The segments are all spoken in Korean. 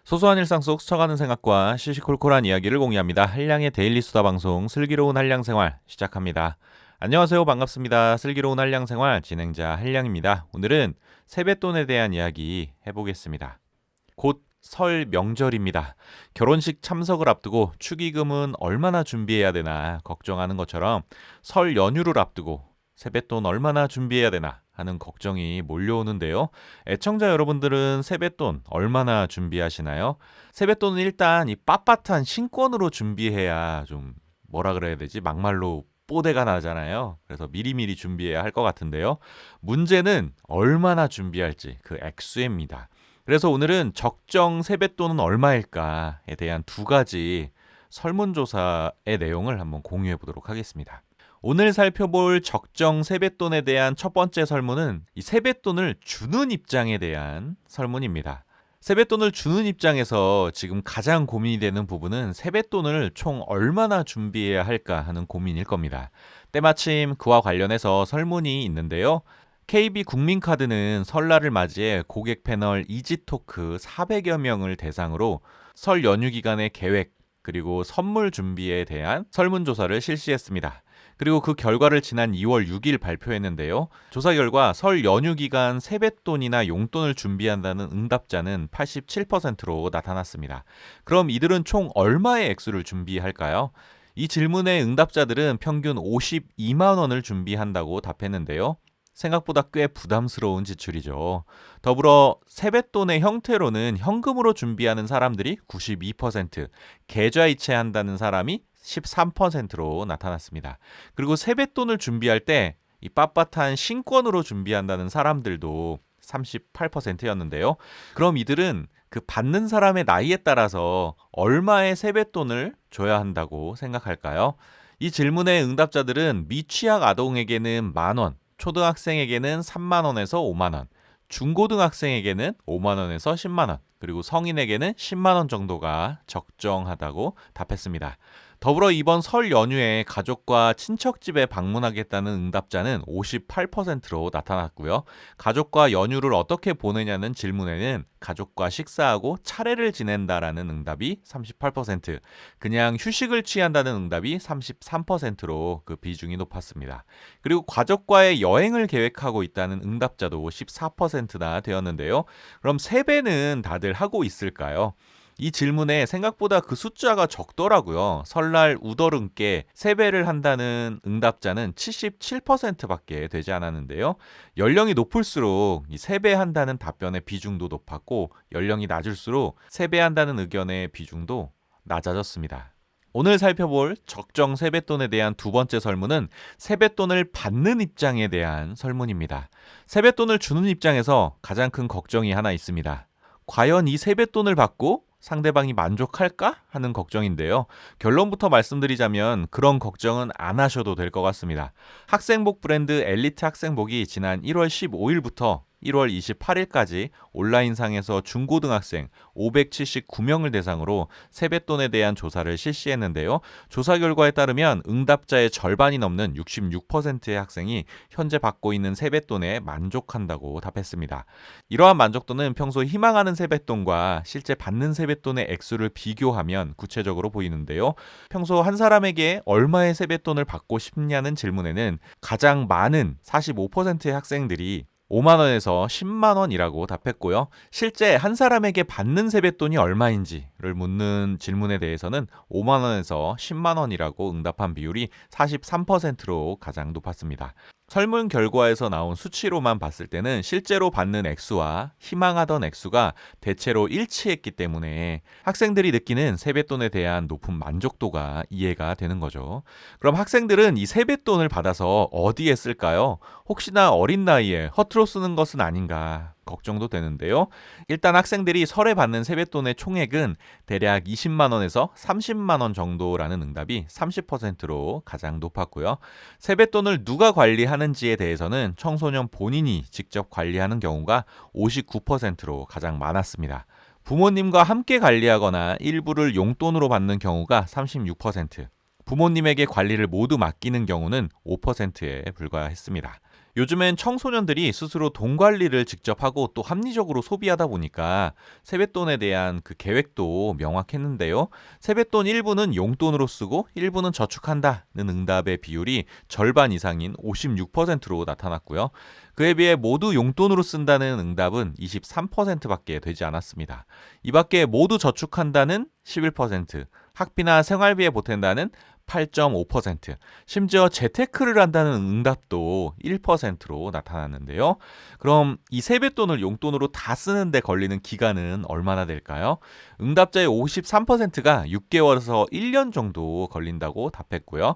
소소한 일상 속 스쳐가는 생각과 시시콜콜한 이야기를 공유합니다. 한량의 데일리 수다 방송 슬기로운 한량생활 시작합니다. 안녕하세요. 반갑습니다. 슬기로운 한량생활 진행자 한량입니다. 오늘은 세뱃돈에 대한 이야기 해보겠습니다. 곧 설 명절입니다. 결혼식 참석을 앞두고 축의금은 얼마나 준비해야 되나 걱정하는 것처럼 설 연휴를 앞두고 세뱃돈 얼마나 준비해야 되나 하는 걱정이 몰려오는데요. 애청자 여러분들은 세뱃돈 얼마나 준비하시나요? 세뱃돈은 일단 이 빳빳한 신권으로 준비해야 좀 뭐라 그래야 되지? 막말로 뽀대가 나잖아요. 그래서 미리미리 준비해야 할 것 같은데요. 문제는 얼마나 준비할지 그 액수입니다. 그래서 오늘은 적정 세뱃돈은 얼마일까에 대한 두 가지 설문조사의 내용을 한번 공유해 보도록 하겠습니다. 오늘 살펴볼 적정 세뱃돈에 대한 첫 번째 설문은 이 세뱃돈을 주는 입장에 대한 설문입니다. 세뱃돈을 주는 입장에서 지금 가장 고민이 되는 부분은 세뱃돈을 총 얼마나 준비해야 할까 하는 고민일 겁니다. 때마침 그와 관련해서 설문이 있는데요. KB 국민카드는 설날을 맞이해 고객 패널 이지토크 400여 명을 대상으로 설 연휴 기간의 계획 그리고 선물 준비에 대한 설문조사를 실시했습니다. 그리고 그 결과를 지난 2월 6일 발표했는데요. 조사 결과 설 연휴 기간 세뱃돈이나 용돈을 준비한다는 응답자는 87%로 나타났습니다. 그럼 이들은 총 얼마의 액수를 준비할까요? 이 질문의 응답자들은 평균 52만 원을 준비한다고 답했는데요. 생각보다 꽤 부담스러운 지출이죠. 더불어 세뱃돈의 형태로는 현금으로 준비하는 사람들이 92%, 계좌이체한다는 사람이 13%로 나타났습니다. 그리고 세뱃돈을 준비할 때 이 빳빳한 신권으로 준비한다는 사람들도 38%였는데요. 그럼 이들은 그 받는 사람의 나이에 따라서 얼마의 세뱃돈을 줘야 한다고 생각할까요? 이 질문의 응답자들은 미취학 아동에게는 만 원, 초등학생에게는 3만 원에서 5만 원, 중고등학생에게는 5만 원에서 10만 원, 그리고 성인에게는 10만 원 정도가 적정하다고 답했습니다. 더불어 이번 설 연휴에 가족과 친척 집에 방문하겠다는 응답자는 58%로 나타났고요. 가족과 연휴를 어떻게 보내냐는 질문에는 가족과 식사하고 차례를 지낸다라는 응답이 38%, 그냥 휴식을 취한다는 응답이 33%로 그 비중이 높았습니다. 그리고 가족과의 여행을 계획하고 있다는 응답자도 14%나 되었는데요. 그럼 세배는 다들 하고 있을까요? 이 질문에 생각보다 그 숫자가 적더라고요. 설날 우더른께 세배를 한다는 응답자는 77%밖에 되지 않았는데요. 연령이 높을수록 이 세배한다는 답변의 비중도 높았고 연령이 낮을수록 세배한다는 의견의 비중도 낮아졌습니다. 오늘 살펴볼 적정 세뱃돈에 대한 두 번째 설문은 세뱃돈을 받는 입장에 대한 설문입니다. 세뱃돈을 주는 입장에서 가장 큰 걱정이 하나 있습니다. 과연 이 세뱃돈을 받고 상대방이 만족할까 하는 걱정인데요. 결론부터 말씀드리자면 그런 걱정은 안 하셔도 될 것 같습니다. 학생복 브랜드 엘리트 학생복이 지난 1월 15일부터 1월 28일까지 온라인상에서 중고등학생 579명을 대상으로 세뱃돈에 대한 조사를 실시했는데요. 조사 결과에 따르면 응답자의 절반이 넘는 66%의 학생이 현재 받고 있는 세뱃돈에 만족한다고 답했습니다. 이러한 만족도는 평소 희망하는 세뱃돈과 실제 받는 세뱃돈의 액수를 비교하면 구체적으로 보이는데요. 평소 한 사람에게 얼마의 세뱃돈을 받고 싶냐는 질문에는 가장 많은 45%의 학생들이 5만 원에서 10만 원이라고 답했고요. 실제 한 사람에게 받는 세뱃돈이 얼마인지를 묻는 질문에 대해서는 5만 원에서 10만 원이라고 응답한 비율이 43%로 가장 높았습니다. 설문 결과에서 나온 수치로만 봤을 때는 실제로 받는 액수와 희망하던 액수가 대체로 일치했기 때문에 학생들이 느끼는 세뱃돈에 대한 높은 만족도가 이해가 되는 거죠. 그럼 학생들은 이 세뱃돈을 받아서 어디에 쓸까요? 혹시나 어린 나이에 허투루 쓰는 것은 아닌가 걱정도 되는데요. 일단 학생들이 설에 받는 세뱃돈의 총액은 대략 20만 원에서 30만 원 정도라는 응답이 30%로 가장 높았고요. 세뱃돈을 누가 관리하는지에 대해서는 청소년 본인이 직접 관리하는 경우가 59%로 가장 많았습니다. 부모님과 함께 관리하거나 일부를 용돈으로 받는 경우가 36%, 부모님에게 관리를 모두 맡기는 경우는 5%에 불과했습니다. 요즘엔 청소년들이 스스로 돈 관리를 직접 하고 또 합리적으로 소비하다 보니까 세뱃돈에 대한 그 계획도 명확했는데요. 세뱃돈 일부는 용돈으로 쓰고 일부는 저축한다는 응답의 비율이 절반 이상인 56%로 나타났고요. 그에 비해 모두 용돈으로 쓴다는 응답은 23%밖에 되지 않았습니다. 이 밖에 모두 저축한다는 11%, 학비나 생활비에 보탠다는 8.5%, 심지어 재테크를 한다는 응답도 1%로 나타났는데요. 그럼 이 세뱃돈을 용돈으로 다 쓰는데 걸리는 기간은 얼마나 될까요? 응답자의 53%가 6개월에서 1년 정도 걸린다고 답했고요.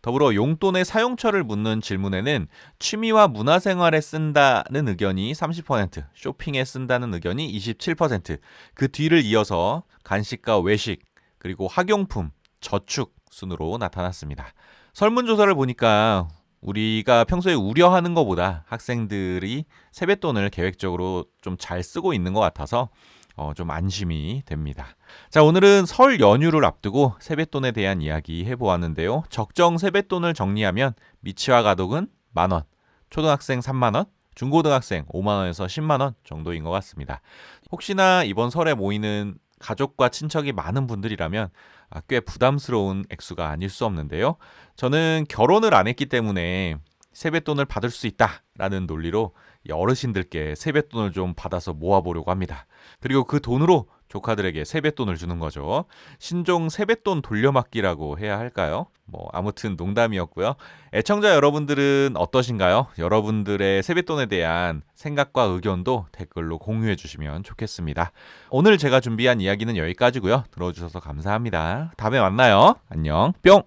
더불어 용돈의 사용처를 묻는 질문에는 취미와 문화생활에 쓴다는 의견이 30%, 쇼핑에 쓴다는 의견이 27%, 그 뒤를 이어서 간식과 외식, 그리고 학용품, 저축 순으로 나타났습니다. 설문조사를 보니까 우리가 평소에 우려하는 것보다 학생들이 세뱃돈을 계획적으로 좀 잘 쓰고 있는 것 같아서 좀 안심이 됩니다. 자, 오늘은 설 연휴를 앞두고 세뱃돈에 대한 이야기 해보았는데요. 적정 세뱃돈을 정리하면 미취학 아동은 만원, 초등학생 3만원, 중고등학생 5만원에서 10만원 정도인 것 같습니다. 혹시나 이번 설에 모이는 가족과 친척이 많은 분들이라면 꽤 부담스러운 액수가 아닐 수 없는데요. 저는 결혼을 안 했기 때문에 세뱃돈을 받을 수 있다라는 논리로 어르신들께 세뱃돈을 좀 받아서 모아보려고 합니다. 그리고 그 돈으로 조카들에게 세뱃돈을 주는 거죠. 신종 세뱃돈 돌려막기라고 해야 할까요? 아무튼 농담이었고요. 애청자 여러분들은 어떠신가요? 여러분들의 세뱃돈에 대한 생각과 의견도 댓글로 공유해 주시면 좋겠습니다. 오늘 제가 준비한 이야기는 여기까지고요. 들어주셔서 감사합니다. 다음에 만나요. 안녕. 뿅!